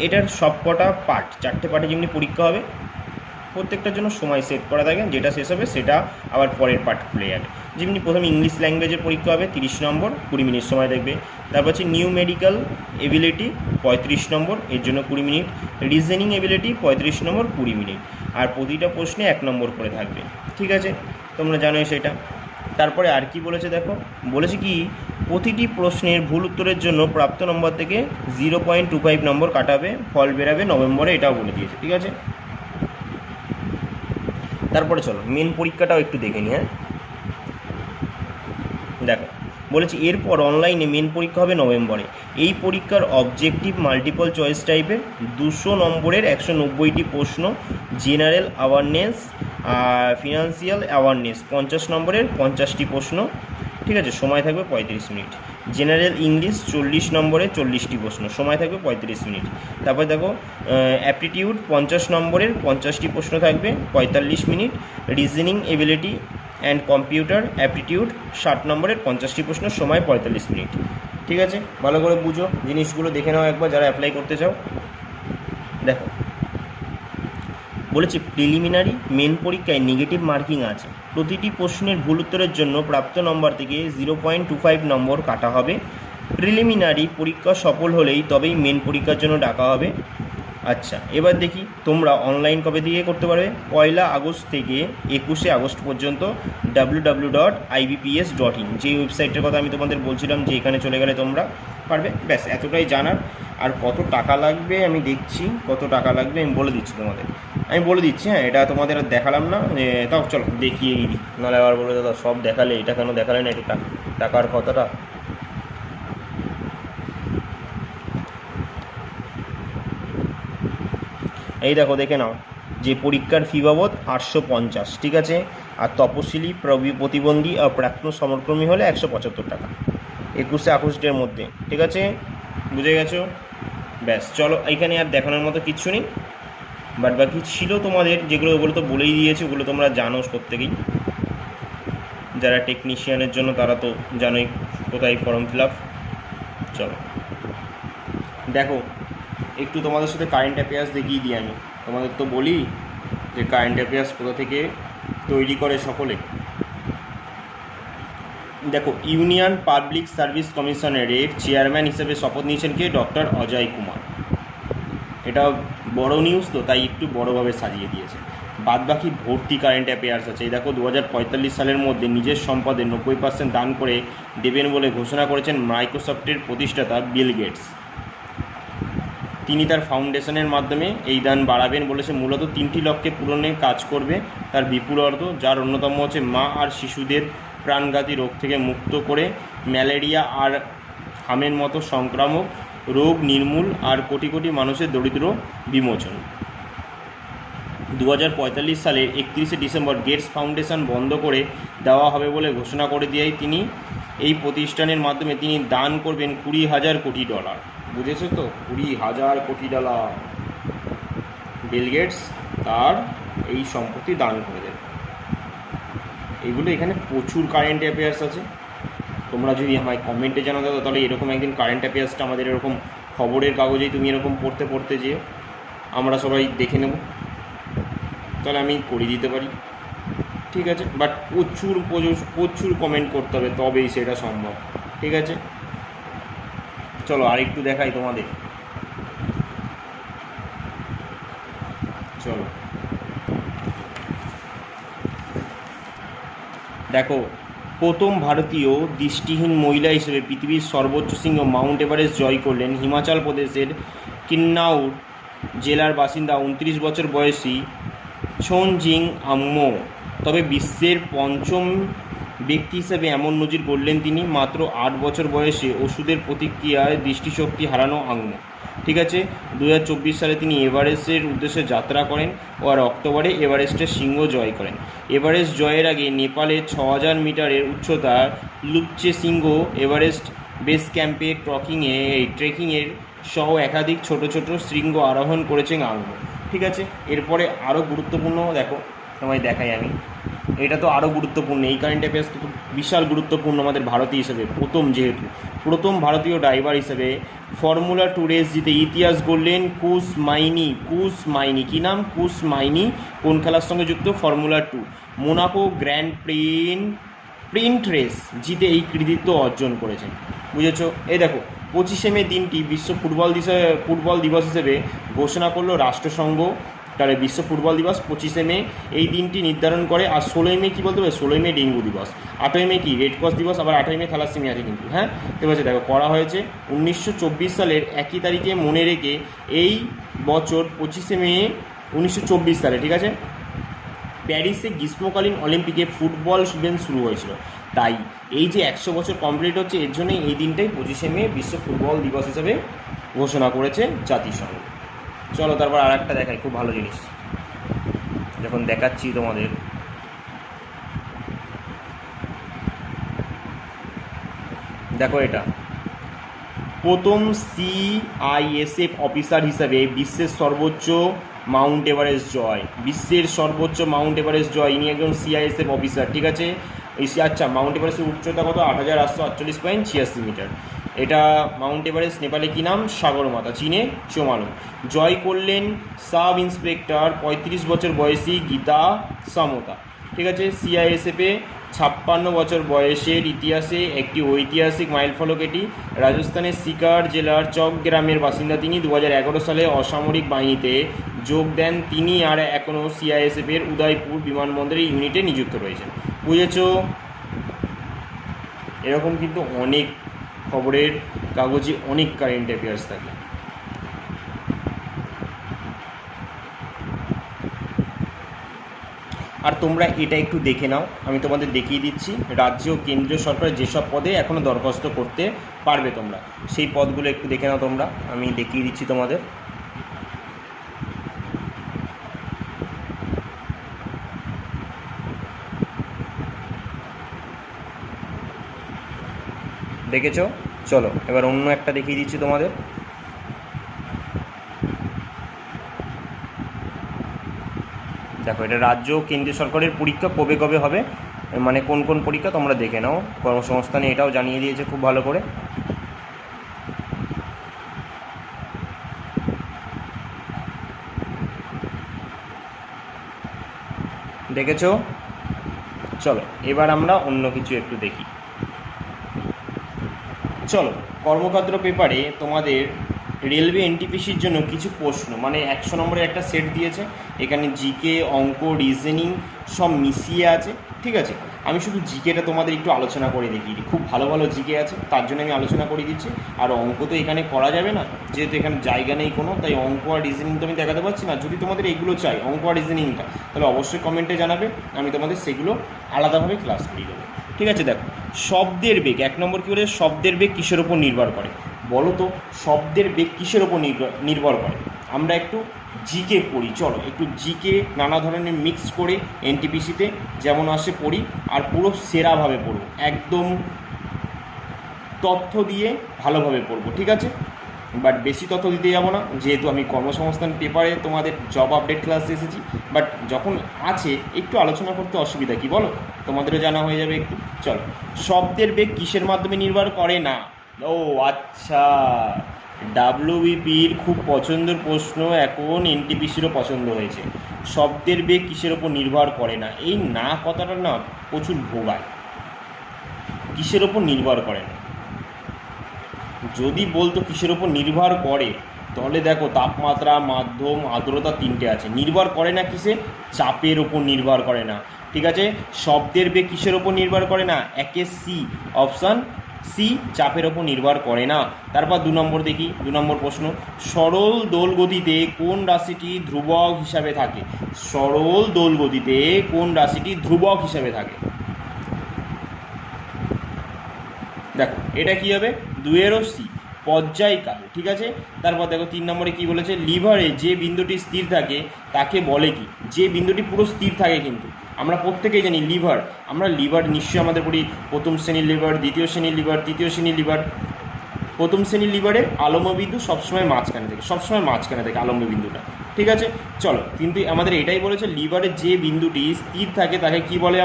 এটার সব কটা পার্ট, 4টে পার্টে যেমনি পরীক্ষা হবে, প্রত্যেকটার জন্য সময় সেট করা থাকে। যেটা শেষ হবে সেটা আবার পরের পার্ট খুলে যাবে। যেমনি প্রথমে ইংলিশ ল্যাঙ্গুয়েজের পরীক্ষা হবে 30 নম্বর, 20 মিনিট সময় থাকবে। তারপর হচ্ছে নিউমেরিক্যাল এবিলিটি 35 নম্বর, এর জন্য 20 মিনিট। রিজনিং এবিলিটি 35 নম্বর, 20 মিনিট। আর প্রতিটা প্রশ্নে 1 নম্বর করে থাকবে, ঠিক আছে? তোমরা জানোই সেটা। তারপরে আর কি বলেছে দেখো, বলেছে কি প্রতিটি প্রশ্নের ভুল উত্তরের জন্য প্রাপ্ত নম্বর থেকে 0.25 নম্বর কাটাবে, ফল বেরাবে নভেম্বরে, এটাও বলে দিয়েছে, ঠিক আছে? তারপরে চলো মেন পরীক্ষাটাও একটু দেখে নিই। হ্যাঁ, দেখো বলেছি এরপর অনলাইনে মেন পরীক্ষা হবে নভেম্বরে। এই পরীক্ষার অবজেক্টিভ মাল্টিপল চয়েস টাইপের 200 নম্বরের 190টি প্রশ্ন, জেনারেল অ্যাওয়ারনেস ফিনান্সিয়াল অ্যাওয়ারনেস 50 নম্বরের 50টি প্রশ্ন, ঠিক আছে? সময় থাকবে 35 মিনিট। জেনারেল ইংলিশ 40 নম্বরে 40টি প্রশ্ন, সময় থাকবে 35 মিনিট। তারপর দেখো অ্যাপটিটিউড 50 নম্বরের 50টি প্রশ্ন থাকবে, 45 minute. Reasoning ability and computer aptitude 60 নম্বরের 50টি প্রশ্ন, সময় 45 মিনিট, ঠিক আছে? ভালো করে বুঝো জিনিসগুলো, দেখে নাও একবার যারা অ্যাপ্লাই করতে চাও। দেখো বলেছি প্রিলিমিনারি মেন পরীক্ষায় নেগেটিভ মার্কিং আছে। প্রতিটি প্রশ্নের ভুল উত্তরের জন্য প্রাপ্ত নম্বর থেকে 0.25 নম্বর কাটা হবে। প্রিলিমিনারি পরীক্ষা সফল হলেই তবেই মেন পরীক্ষার জন্য ডাকা হবে। আচ্ছা, এবার দেখি তোমরা অনলাইন কবে দিয়ে করতে পারবে। 1 আগস্ট থেকে 21 আগস্ট পর্যন্ত www.ibps.in, যে ওয়েবসাইটের কথা আমি তোমাদের বলছিলাম, যে এখানে চলে গেলে তোমরা পারবে। ব্যাস এতটাই জানার। আর কত টাকা লাগবে আমি দেখছি, কত টাকা লাগবে আমি বলে দিচ্ছি তোমাদের, হ্যাঁ। এটা তোমাদের আর দেখালাম না, তাও চলো দেখিয়ে দিই, নাহলে আবার বলে দাদা সব দেখালে, এটা কেন দেখালে না, এটা টাকার কথাটা। এই দেখো দেখে নাও, যে পরীক্ষার ফি বাবদ 850, ঠিক আছে? আর তপশিলি, প্রতিবন্ধী আর প্রাক্তন সমরকর্মী হলে 175 টাকা, 21 আগস্টের মধ্যে, ঠিক আছে? বুঝে গেছো? ব্যাস চলো, এখানে আর দেখানোর মতো কিচ্ছু নেই। বাট বাকি ছিল তোমাদের যেগুলো, ওগুলো তো বলেই দিয়েছে, ওগুলো তোমরা জানো প্রত্যেকেই। যারা টেকনিশিয়ানের জন্য তারা তো জানোই কোথায় ফর্ম ফিল আপ। চলো দেখো, একটু তোমাদের সাথে কারেন্ট অ্যাফেয়ার্স দেখিয়ে দিই আমি। তোমাদের তো বলি যে কারেন্ট অ্যাফেয়ার্স কোথা থেকে তৈরি করে সকলে। দেখো, ইউনিয়ন পাবলিক সার্ভিস কমিশনের চেয়ারম্যান হিসেবে শপথ নিয়েছেন কে? ডক্টর অজয় কুমার। এটা বড় নিউজ তো, তাই একটু বড়োভাবে সাজিয়ে দিয়েছে। বাদবাকি ভর্তি কারেন্ট অ্যাফেয়ার্স আছে। এই দেখো, 2045 সালের মধ্যে নিজের সম্পদের 90% দান করে দেবেন বলে ঘোষণা করেছেন মাইক্রোসফটের প্রতিষ্ঠাতা বিল গেটস। তিনি তার ফাউন্ডেশনের মাধ্যমে এই দান বাড়াবেন বলেছে। মূলত 3টি লক্ষ্যে পূরণে কাজ করবে তার বিপুল অর্থ, যার অন্যতম হচ্ছে মা আর শিশুদের প্রাণঘাতী রোগ থেকে মুক্ত করে ম্যালেরিয়া আর হামের মতো সংক্রামক রোগ নির্মূল আর কোটি কোটি মানুষের দরিদ্র বিমোচন। 2045 সালের 31শে ডিসেম্বর গেটস ফাউন্ডেশন বন্ধ করে দেওয়া হবে বলে ঘোষণা করে দিয়েই তিনি এই প্রতিষ্ঠানের মাধ্যমে তিনি দান করবেন $20,000 কোটি। বুঝেছো তো? $20,000 কোটি বিল গেটস তার এই সম্পত্তি দান করে দেবে। এইগুলো এখানে প্রচুর কারেন্ট অ্যাফেয়ার্স আছে। তোমরা যদি আমায় কমেন্টে জানাতে দাও, তাহলে এরকম একদিন কারেন্ট অ্যাফেয়ার্সটা আমাদের এরকম খবরের কাগজেই তুমি এরকম পড়তে যেও, আমরা সবাই দেখে নেব। তাহলে আমি করে দিতে পারি, ঠিক আছে। বাট প্রচুর কমেন্ট করতে হবে, তবেই সেটা সম্ভব, ঠিক আছে। চলো আরেকটু দেখাই তোমাদের, চলো দেখো। প্রথম ভারতীয় দৃষ্টিহীন মহিলা হিসেবে পৃথিবীর সর্বোচ্চ শৃঙ্গ মাউন্ট এভারেস্ট জয় করলেন হিমাচল প্রদেশের কিন্নাউর জেলার বাসিন্দা 29 বছর বয়সী ছোনজিং আংমো। তবে বিশ্বের পঞ্চম ব্যক্তি হিসেবে এমন নজির গড়লেন তিনি, মাত্র 8 বছর বয়সে ওষুধের প্রতিক্রিয়ায় দৃষ্টিশক্তি হারানো আংমো, ঠিক আছে। 2024 সালে তিনি এভারেস্টের উদ্দেশ্যে যাত্রা করেন ও আর অক্টোবরে এভারেস্টের শৃঙ্গ জয় করেন। এভারেস্ট জয়ের আগে নেপালের 6000 মিটারের উচ্চতার লুপচে শৃঙ্গ এভারেস্ট বেস ক্যাম্পে ট্রেকিংয়ের সহ একাধিক ছোট ছোট শৃঙ্গ আরোহণ করেছেন আংমো, ঠিক আছে। এরপরে আরও গুরুত্বপূর্ণ দেখো, তোমায় দেখাই আমি, এটা তো আরও গুরুত্বপূর্ণ, এই কারেন্ট অ্যাফেয়ার্স তো বিশাল গুরুত্বপূর্ণ আমাদের ভারতীয় হিসেবে, প্রথম ভারতীয় ড্রাইভার হিসেবে ফর্মুলা 2 রেস জিতে ইতিহাস গড়লেন কুশ মাইনি, কী নাম? কুশ মাইনি। কোন খেলার সঙ্গে যুক্ত? Formula 2 Monaco grand print race জিতে এই কৃতিত্ব অর্জন করেছেন, বুঝেছো। এই দেখো 25শে মে দিনটি বিশ্ব ফুটবল দিবস হিসেবে ঘোষণা করলো রাষ্ট্রসংঘ। তাহলে বিশ্ব ফুটবল দিবস 25শে মে এই দিনটি নির্ধারণ করে। আর 16ই মে কী বলতে হবে? 16ই মে ডেঙ্গু দিবস। 8ই মে কি? রেড ক্রস দিবস। আবার 8ই মে থ্যালাসেমিয়া আছে কিন্তু, হ্যাঁ। ঠিক আছে, দেখো করা হয়েছে 1924 সালের 1 তারিখে, মনে রেখে এই বছর 25শে মে 1924 সালে, ঠিক আছে, প্যারিসে গ্রীষ্মকালীন অলিম্পিকে ফুটবল ইভেন্ট শুরু হয়েছিল। তাই এই যে 100 বছর কমপ্লিট হচ্ছে, এর জন্যই এই দিনটাই 25শে মে বিশ্ব ফুটবল দিবস হিসেবে ঘোষণা করেছে জাতিসংঘ। চলো তারপর আর একটা দেখাই, খুব ভালো জিনিস যখন দেখাচ্ছি তোমাদের। দেখো এটা প্রথম CISF অফিসার হিসাবে বিশ্বের সর্বোচ্চ মাউন্ট এভারেস্ট জয়, ইনি একজন CISF অফিসার, ঠিক আছে। আচ্ছা, মাউন্ট এভারেস্টের উচ্চতা কত? 8848.86 মিটার। এটা মাউন্ট এভারেস্ট, নেপালে কী নাম? সাগরমাথা, চীনে চোমালুং। জয় করলেন সাব ইন্সপেক্টর 35 বছর বয়সী গীতা সামোতা, ঠিক আছে। CISF-এ 56 বছর বয়সের ইতিহাসে একটি ঐতিহাসিক মাইলফলক এটি। রাজস্থানের সিকার জেলার চক গ্রামের বাসিন্দা তিনি। 2011 সালে অসামরিক বাহিনীতে যোগ দেন তিনি, আর এখনও CISF-এর উদয়পুর বিমানবন্দরের ইউনিটে নিযুক্ত রয়েছেন, বুঝেছো। এরকম কিন্তু অনেক খবরের কাগজে অনেক কারেন্ট অ্যাফেয়ার্স থাকে। আর তোমরা এটা একটু দেখে নাও, আমি তোমাদের দেখিয়ে দিচ্ছি রাজ্য ও কেন্দ্রীয় সরকারের যেসব পদে এখনও দরখাস্ত করতে পারবে তোমরা, সেই পদগুলো একটু দেখে নাও তোমরা, আমি দেখিয়ে দিচ্ছি তোমাদের। দেখেছো? চলো এবার অন্য একটা দেখিয়ে দিচ্ছি তোমাদের। দেখো এটা রাজ্য কেন্দ্রীয় সরকারের পরীক্ষা কবে কবে হবে, মানে কোন কোন পরীক্ষা তোমরা দেখে নাও। কর্মসংস্থানে এটাও জানিয়ে দিয়েছে খুব ভালো করে। দেখেছো? চলো এবার আমরা অন্য কিছু একটু দেখি। চলো কর্মক্ষেত্র পেপারে তোমাদের রেলওয়ে এনটিপিসির জন্য কিছু প্রশ্ন, মানে 100 নম্বরের একটা সেট দিয়েছে, এখানে জিকে, অঙ্ক, রিজনিং সব মিশিয়ে আছে, ঠিক আছে। আমি শুধু জিকেটা তোমাদের একটু আলোচনা করে দেখিয়ে দিই, খুব ভালো ভালো জিকে আছে, তার জন্য আমি আলোচনা করে দিচ্ছি। আর অঙ্ক তো এখানে করা যাবে না, যেহেতু এখানে জায়গা নেই কোনো, তাই অঙ্ক আর রিজনিং তো আমি দেখাতে পারছি না। যদি তোমাদের এগুলো চাই, অঙ্ক আর রিজনিংটা, তাহলে অবশ্যই কমেন্টে জানাবে, আমি তোমাদের সেগুলো আলাদাভাবে ক্লাস করিয়ে দেবো, ঠিক আছে। দেখো শব্দের বেগ, 1 নম্বর কী বলে? শব্দের বেগ কিসের ওপর নির্ভর করে বলো তো? শব্দের বেগ কিসের ওপর নির্ভর করে? আমরা একটু জিকে পড়ি, চলো একটু জিকে নানা ধরনের মিক্স করে এনটিপিসিতে যেমন আসে পড়ি, আর পুরো সেরাভাবে পড়বো, একদম তথ্য দিয়ে ভালোভাবে পড়বো, ঠিক আছে। বাট বেশি তথ্য দিতে যাবো না, যেহেতু আমি কর্মসংস্থান পেপারে তোমাদের জব আপডেট ক্লাসে এসেছি। বাট যখন আছে একটু আলোচনা করতে অসুবিধা কি বলো? তোমাদেরও জানা হয়ে যাবে একটু। চলো, শব্দের বেগ কিসের মাধ্যমে নির্ভর করে না? ও আচ্ছা, ডাব্লিউবিপির খুব পছন্দের প্রশ্ন এখন এনটিপিসিরও পছন্দ হয়েছে। শব্দের বেগ কিসের ওপর নির্ভর করে না, এই না কথাটা না প্রচুর ভোগায়। কিসের ওপর নির্ভর করে না, যদি বলতো কিসের ওপর নির্ভর করে তাহলে দেখো তাপমাত্রা, মাধ্যম, আর্দ্রতা তিনটে আছে। নির্ভর করে না কিসে, চাপের ওপর নির্ভর করে না। ঠিক আছে, শব্দের বেগ কিসের ওপর নির্ভর করে না, একে সি, অপশান সি, চাপের ওপর নির্ভর করে না। তারপর 2 নম্বর দেখি, 2 নম্বর প্রশ্ন, সরল দোলগতিতে কোন রাশিটি ধ্রুবক হিসাবে থাকে? সরল দোলগতিতে কোন রাশিটি ধ্রুবক হিসাবে থাকে? দেখো এটা কি হবে, 2 সি, পর্যায়কাল। ঠিক আছে, তারপর দেখো 3 নম্বরে কি বলেছে, লিভারে যে বিন্দুটি স্থির থাকে তাকে বলে কি? যে বিন্দুটি পুরো স্থির থাকে, কিন্তু আমরা প্রত্যেকেই জানি লিভার, আমরা লিভার নিশ্চয়ই আমাদের পড়ি, প্রথম শ্রেণীর লিভার, দ্বিতীয় শ্রেণীর লিভার, তৃতীয় শ্রেণীর লিভার। প্রথম শ্রেণীর লিভারের আলম্ব বিন্দু সবসময় মাঝখানে থাকে, সবসময় মাঝখানে থাকে আলম্ব বিন্দুটা। ঠিক আছে, চলো, কিন্তু আমাদের এটাই বলেছে লিভারের যে বিন্দুটি স্থির থাকে তাকে কি বলে?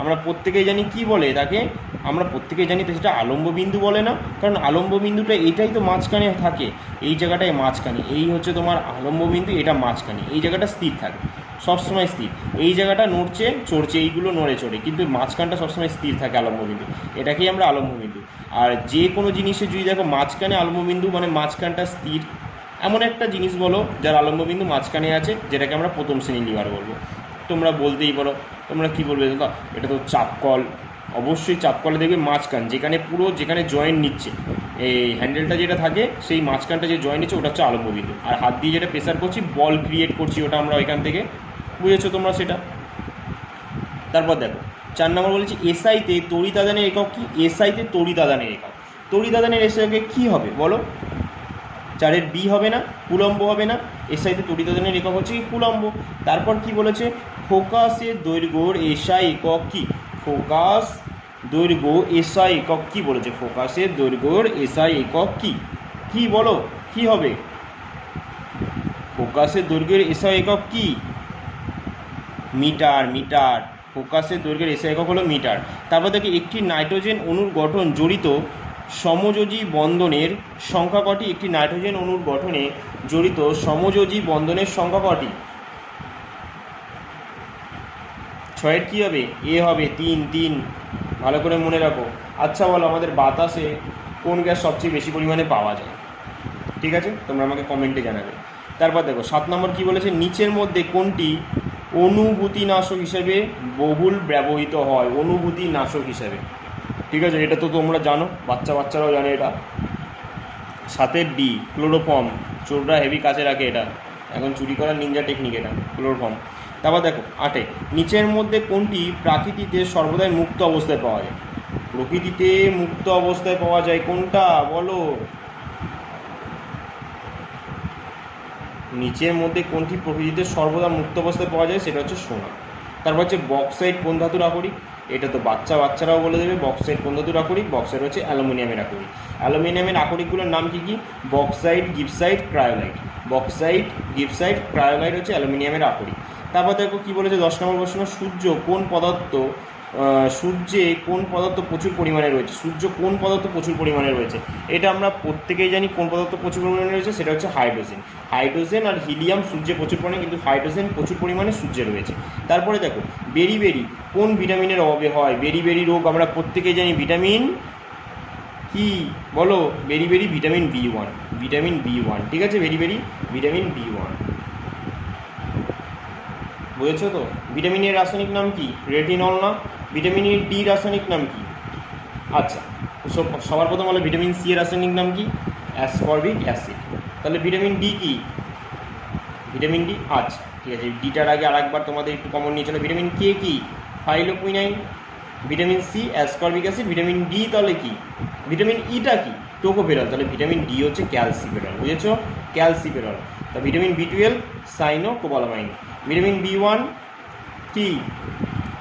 আমরা প্রত্যেকেই জানি কি বলে তাকে, আমরা প্রত্যেকেই জানি তো সেটা আলম্ব বিন্দু বলে না, কারণ আলম্ব বিন্দুটা এটাই তো মাঝখানে থাকে, এই জায়গাটায় মাঝখানে, এই হচ্ছে তোমার আলম্ব বিন্দু, এটা মাঝখানে, এই জায়গাটা স্থির থাকে, সবসময় স্থির। এই জায়গাটা নড়ছে চড়ছে, এইগুলো নড়ে চড়ে, কিন্তু মাঝখানটা সবসময় স্থির থাকে আলম্ব বিন্দু, এটাকেই আমরা আলম্ব বিন্দু। আর যে কোনো জিনিসের যদি দেখো মাঝখানে আলম্ব বিন্দু মানে মাঝখানটা স্থির, এমন একটা জিনিস বলো যার আলম্ব বিন্দু মাঝখানে আছে, যেটাকে আমরা প্রথম শ্রেণীর লিভার বলবো। তোমরা বলতেই পারো, তোমরা কি বলবে দাদা? এটা তো চাপকল। অবশ্যই চাপকলে দেখবে মাঝখান, যেখানে জয়েন্ট নিচ্ছে, এই হ্যান্ডেলটা যেটা থাকে সেই মাঝখানটা যে জয়েন্ট নিচ্ছে ওটা হচ্ছে আলম্ব বিন্দু। আর হাত দিয়ে যেটা প্রেসার করছি, বল ক্রিয়েট করছি, ওটা আমরা ওইখান থেকে, বুঝেছো তোমরা সেটা। তারপর দেখো 4 নম্বর বলেছি, এসআইতে তড়িৎ-আদানের একক কি? এসআইতে তড়িৎ-আদানের একক, তড়িৎ-আদানের এসআইকে কি হবে বলো? 4-এর বি হবে না, কুলম্ব হবে না, এসআইতে তড়িৎ-আদানের একক হচ্ছে কি? কুলম্ব। তারপর কি বলেছে, ফোকাসের দৈর্ঘ্যর এসআই একক কি? ফোকাস দৈর্ঘ্য এসআই একক কি বলেছে? ফোকাসের দৈর্ঘ্যর এসআই একক কি? কি বলো, কি হবে? ফোকাসের দৈর্ঘ্যের এসআই একক কি? মিটার। মিটার, ফোকাসের দৈর্ঘ্যের এসআই একক হলো মিটার। তারপর দেখি, একটি নাইট্রোজেন অণুর গঠন জড়িত সমযোজী বন্ধনের সংখ্যা কটি? একটি নাইট্রোজেন অণুর গঠনে জড়িত সমযোজী বন্ধনের সংখ্যা কটি? 6-এর কী হবে? এ হবে 3। ভালো করে মনে রাখো। আচ্ছা বলো, আমাদের বাতাসে কোন গ্যাস সবচেয়ে বেশি পরিমাণে পাওয়া যায়? ঠিক আছে, তোমরা আমাকে কমেন্টে জানাবে। তারপর দেখো 7 নম্বর কী বলেছে, নিচের মধ্যে কোনটি অনুভূতিনাশক হিসেবে বহুল ব্যবহৃত হয়? অনুভূতিনাশক হিসেবে, ঠিক আছে, এটা তো তোমরা জানো, বাচ্চারাও জানে এটা। 7-এর ডি, ক্লোরোফর্ম। চোররা হেভি কাছে রাখে এটা, এখন চুরি করার নিনজা টেকনিক এটা, ক্লোরোফর্ম। তারপর দেখো 8-এ, নিচের মধ্যে কোনটি প্রাকৃতিতে সর্বদাই মুক্ত অবস্থায় পাওয়া যায়? প্রকৃতিতে মুক্ত অবস্থায় পাওয়া যায় কোনটা বলো? নিচের মধ্যে কোনটি প্রকৃতিতে সর্বদা মুক্ত অবস্থায় পাওয়া যায়? সেটা হচ্ছে সোনা। তারপর হচ্ছে বক্সাইট কোন ধাতুর আকরিক? এটা তো বাচ্চারাও বলে দেবে। বক্সাইট কোন ধাতুর আকরিক? বক্সাইট হচ্ছে অ্যালুমিনিয়ামের আকরিক। অ্যালুমিনিয়ামের আকরিকগুলোর নাম কি কি? Bauxite, gibbsite, cryolite. Bauxite, gibbsite, cryolite হচ্ছে অ্যালুমিনিয়ামের আকরিক। তারপর দেখো কি বলেছে 10 নম্বর প্রশ্ন, সূর্যে কোন পদার্থ প্রচুর পরিমাণে রয়েছে? সূর্য কোন পদার্থ প্রচুর পরিমাণে রয়েছে? এটা আমরা প্রত্যেকেই জানি কোন পদার্থ প্রচুর পরিমাণে রয়েছে, সেটা হচ্ছে হাইড্রোজেন। হাইড্রোজেন আর হিলিয়াম সূর্যে প্রচুর পরিমাণে, কিন্তু হাইড্রোজেন প্রচুর পরিমাণে সূর্যে রয়েছে। তারপরে দেখো বেরি কোন ভিটামিনের অভাবে হয়? বেরি রোগ আমরা প্রত্যেকেই জানি, ভিটামিন কি বলো? বেরি ভিটামিন B1। ভিটামিন B1, ঠিক আছে, ভিটামিন B1, বুঝেছো তো? ভিটামিন এর রাসায়নিক নাম কি? রেটিনল না? ভিটামিন ডি রাসায়নিক নাম কি? আচ্ছা, সবার প্রথম হলো ভিটামিন সি এর রাসায়নিক নাম কি? Ascorbic acid. তাহলে ভিটামিন ডি কি? Vitamin D. আচ্ছা ঠিক আছে, ডিটার আগে আরেকবার তোমাদের একটু কমন নিয়ে চলো। ভিটামিন কে কি? Phylloquinone. Vitamin C ascorbic acid. Vitamin D তাহলে কি? ভিটামিন ইটা কি? টোকোফেরল। তাহলে ভিটামিন ডি হচ্ছে ক্যালসিফেরল, বুঝেছো? ক্যালসিফেরল। তা vitamin B12 cyanocobalamin. Vitamin B1 কি?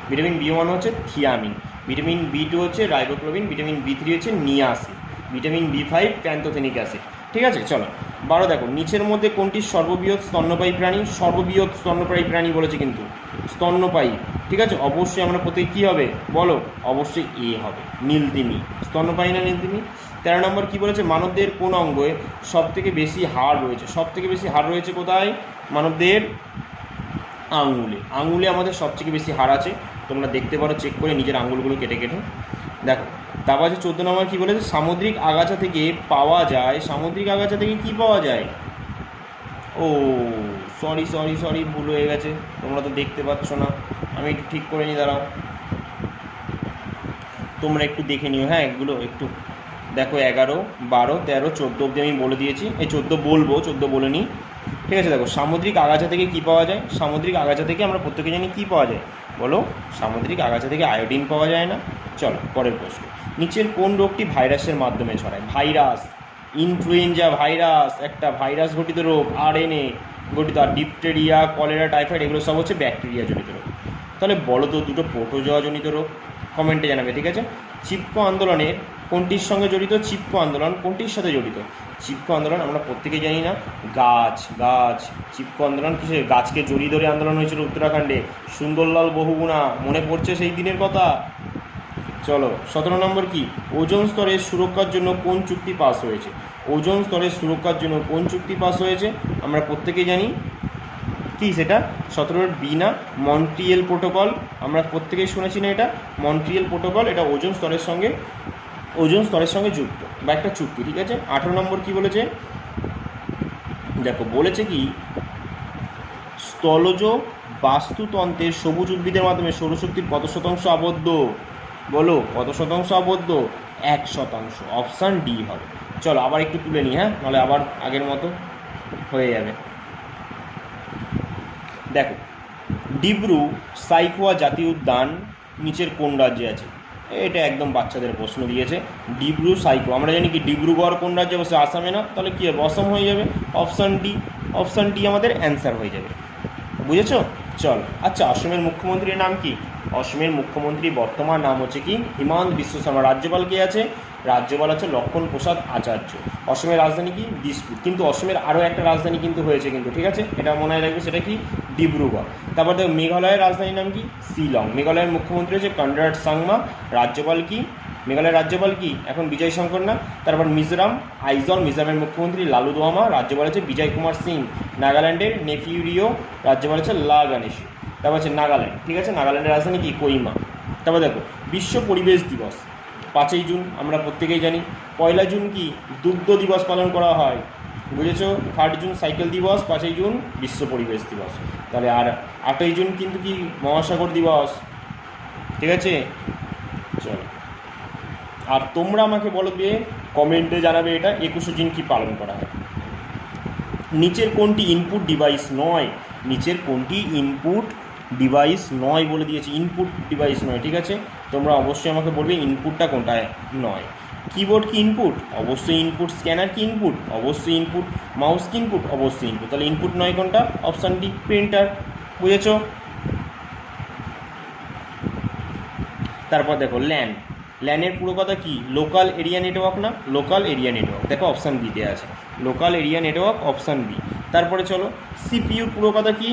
ভিটামিন B1 হচ্ছে থিয়ামিন। ভিটামিন B2 হচ্ছে রাইবোফ্লাভিন। ভিটামিন B3 হচ্ছে নিয়াসিন। Vitamin B5 প্যান্থোথেনিক acid. ঠিক আছে, চলো 12 দেখো, নিচের মধ্যে কোনটি সর্ববৃহৎ স্তন্যপায়ী প্রাণী? সর্ববৃহৎ স্তন্যপায়ী প্রাণী বলেছে কিন্তু, স্তন্যপায়ী ঠিক আছে, অবশ্যই আমরা প্রত্যেকে কী হবে বলো, অবশ্যই এ হবে, নীলতিমি, স্তন্যপায়ী না নীলতিমি। 13 নম্বর কী বলেছে, মানবদের কোন অঙ্গে সব থেকে বেশি হাড় রয়েছে? সব থেকে বেশি হাড় রয়েছে কোথায়? মানবদের আঙুলে। আঙুলে আমাদের সবথেকে বেশি হাড় আছে, তোমরা দেখতে পারো চেক করে নিজের আঙুলগুলো কেটে কেটে দেখো। তারপর আছে 14 নম্বর কী বলেছে, সামুদ্রিক আগাছা থেকে পাওয়া যায়, সামুদ্রিক আগাছা থেকে কী পাওয়া যায়? ও সরি ভুল হয়ে গেছে, তোমরা তো দেখতে পাচ্ছ না, আমি একটু ঠিক করে নিই, দাঁড়াও, তোমরা একটু দেখে নিও, হ্যাঁ এগুলো একটু দেখো। 11, 12, 13, 14 অবধি আমি বলে দিয়েছি, এই 14 বলবো, 14 বলে নিই, ঠিক আছে। দেখো, সামুদ্রিক আগাছা থেকে কী পাওয়া যায়? সামুদ্রিক আগাছা থেকে আমরা প্রত্যেকে জানি কী পাওয়া যায় বলো, সামুদ্রিক আগাছা থেকে আয়োডিন পাওয়া যায় না। চলো পরের প্রশ্ন, নিচের কোন রোগটি ভাইরাসের মাধ্যমে ছড়ায়? ভাইরাস, ইনফ্লুয়েঞ্জা ভাইরাস একটা ভাইরাস ঘটিত রোগ, RNA গঠিত, আর ডিপটেরিয়া, কলেরা, টাইফয়েড এগুলো সব হচ্ছে ব্যাকটেরিয়া জনিত রোগ। তাহলে বলো তো দুটো প্রোটোজোয়া জনিত রোগ, কমেন্টে জানাবে, ঠিক আছে। চিপকো আন্দোলনের কোনটির সঙ্গে জড়িত? চিপকো আন্দোলন কোনটির সাথে জড়িত? চিপকো আন্দোলন আমরা প্রত্যেকে জানি না, গাছ, চিপকো আন্দোলন কিসে? গাছকে জড়িয়ে ধরে আন্দোলন হয়েছিল উত্তরাখণ্ডে, সুন্দরলাল বহুগুণা, মনে পড়ছে সেই দিনের কথা। চলো 17 নম্বর কি, ওজোন স্তরের সুরক্ষার জন্য কোন চুক্তি পাস হয়েছে? ওজোন স্তরের সুরক্ষার জন্য কোন চুক্তি পাস হয়েছে? আমরা প্রত্যেকেই জানি কি সেটা, 17 বি না, মন্ট্রিয়েল প্রোটোকল, আমরা প্রত্যেকেই শুনেছি না এটা, মন্ট্রিয়েল প্রোটোকল, এটা ওজোন স্তরের সঙ্গে যুক্ত বা একটা চুক্তি, ঠিক আছে। 18 নম্বর কি বলেছে দেখো, বলেছে কি, স্থলজ বাস্তুতন্ত্রের সবুজ উদ্ভিদের মাধ্যমে সৌরশক্তির কত শতাংশ আবদ্ধ? বলো কত শতাংশ আবদ্ধ? 1%, অপশান ডি হবে। চলো আবার একটু তুলে নিই, হ্যাঁ, নাহলে আবার আগের মতো হয়ে যাবে। দেখো, ডিব্রু সাইখোয়া জাতীয় উদ্যান নিচের কোন রাজ্যে আছে? এটা একদম বাচ্চাদের প্রশ্ন দিয়েছে, ডিব্রু সাইখো, আমরা জানি কি ডিব্রুগড় কোন রাজ্যে বসে? আসামে না, তাহলে কী হবে? অসম হয়ে যাবে, অপশান ডি আমাদের অ্যান্সার হয়ে যাবে, বুঝেছো? চল, আচ্ছা, অসমের মুখ্যমন্ত্রীর নাম কি? অসমের মুখ্যমন্ত্রী বর্তমান নাম হচ্ছে কি? হিমন্ত বিশ্ব শর্মা। রাজ্যপাল কে আছে? রাজ্যপাল আছে লক্ষণ প্রসাদ আচার্য। অসমের রাজধানী কি? দিসপুর। কিন্তু অসমের আরও একটা রাজধানী কিন্তু হয়েছে কিন্তু, ঠিক আছে, এটা মনে রাখবে, সেটা কি? ডিব্রুগড়। তারপর দেখো, মেঘালয়ের রাজধানীর নাম কি? শিলং। মেঘালয়ের মুখ্যমন্ত্রী হচ্ছে কনরাড সাংমা। রাজ্যপাল কি? মেঘালয়ের রাজ্যপাল কি এখন? বিজয় শঙ্কর না। তারপর মিজোরাম আইজল, মিজোরামের মুখ্যমন্ত্রী লালু দোয়ামা, রাজ্যপাল হচ্ছে বিজয় কুমার সিং। নাগাল্যান্ডের নেফিউরিও, রাজ্যপাল হচ্ছে লা গণেশ। তারপর হচ্ছে নাগাল্যান্ড, ঠিক আছে, নাগাল্যান্ডের রাজধানী কি? কোহিমা। তারপর দেখো, বিশ্ব পরিবেশ দিবস 5ই জুন, আমরা প্রত্যেকেই জানি। 1 জুন কি? দুগ্ধ দিবস পালন করা হয়, বুঝেছো। 3 জুন সাইকেল দিবস, 5ই জুন বিশ্ব পরিবেশ দিবস। তাহলে আর 8ই জুন কিন্তু কি? মহাসাগর দিবস, ঠিক আছে। চলো, আর তোমরা আমাকে বলো দিয়ে কমেন্টে জানাবে এটা 21 জুন কি পালন করা হয়। নিচের কোনটি ইনপুট ডিভাইস নয়? নিচের কোনটি ইনপুট ডিভাইস নয় বলে দিয়েছি, ইনপুট ডিভাইস নয়, ঠিক আছে। তোমরা অবশ্যই আমাকে বলবে ইনপুটটা কোনটা নয়। কিবোর্ড কি ইনপুট? অবশ্যই ইনপুট। স্ক্যানার কি ইনপুট? অবশ্যই ইনপুট। মাউস কি ইনপুট? অবশ্যই ইনপুট। তাহলে ইনপুট নয় কোনটা? অপশান ডি, প্রিন্টার, বুঝেছো। তারপর দেখো, ল্যানের পুরো কথা কি? লোকাল এরিয়া নেটওয়ার্ক না? লোকাল এরিয়া নেটওয়ার্ক, দেখো অপশান বিতে আছে, local area network, option b. তারপরে চলো, সিপিইউর পুরো কথা কি?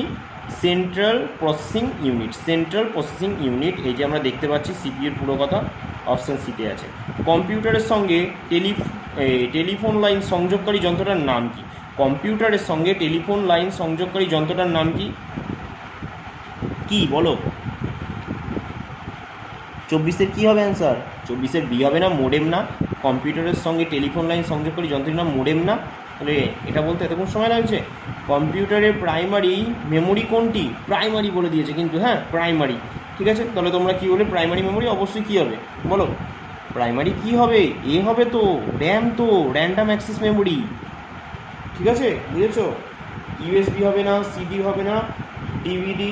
Central processing unit. Central processing unit, এই যে আমরা দেখতে পাচ্ছি সিপিইউর পুরো কথা, অপশান সিতে আছে। কম্পিউটারের সঙ্গে টেলিফোন লাইন সংযোগকারী যন্ত্রটার নাম কি? কম্পিউটারের সঙ্গে টেলিফোন লাইন সংযোগকারী যন্ত্রটার নাম কি? কি বলো? 24-এর কী হবে অ্যান্সার? 24-এর বি হবে না, মোডেম না। কম্পিউটারের সঙ্গে টেলিফোন লাইন সংযোগকারী যন্ত্রের নাম মোডেম না। তাহলে এটা বলতে এতক্ষণ সময় লাগছে। কম্পিউটারের প্রাইমারি মেমোরি কোনটি? প্রাইমারি বলে দিয়েছে কিন্তু, হ্যাঁ প্রাইমারি, ঠিক আছে। তাহলে তোমরা কী বলে? প্রাইমারি মেমোরি অবশ্যই কী হবে বলো? প্রাইমারি কী হবে? এ হবে তো, র্যাম তো, র্যান্ডাম অ্যাক্সেস মেমোরি, ঠিক আছে, বুঝেছো। ইউএসবি হবে না, সিডি হবে না, ডিভিডি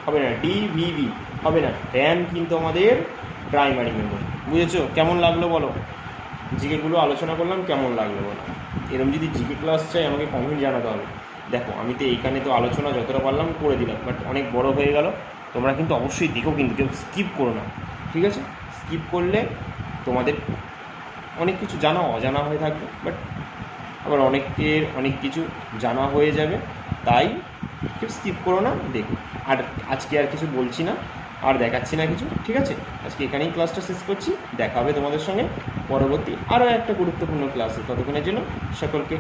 হবে না, ডিভিভি হবে না। র্যাম কিন্তু আমাদের প্রাইমারি মেমোরি, বুঝেছো। কেমন লাগলো বলো? জিকেগুলো আলোচনা করলাম, কেমন লাগলো বলো? এরকম যদি জিকে ক্লাস চাই আমাকে কমেন্ট জানাতে হবে। দেখো, আমি তো এইখানে তো আলোচনা যতটা পারলাম করে দিলাম, বাট অনেক বড় হয়ে গেল। তোমরা কিন্তু অবশ্যই দেখো, কিন্তু কেউ স্কিপ করো না, ঠিক আছে। স্কিপ করলে তোমাদের অনেক কিছু জানা অজানা হয়ে থাকবে, বাট আবার অনেকের অনেক কিছু জানা হয়ে যাবে। তাই কেউ স্কিপ করো না, দেখো। আর আজকে আর কিছু বলছি না, আর দেখাচ্ছি না কিছু, ঠিক আছে? আজকে এখানেই ক্লাসটা শেষ করছি। দেখা হবে তোমাদের সঙ্গে পরবর্তী আরও একটা গুরুত্বপূর্ণ ক্লাসে। ততক্ষণের জন্য সকলকে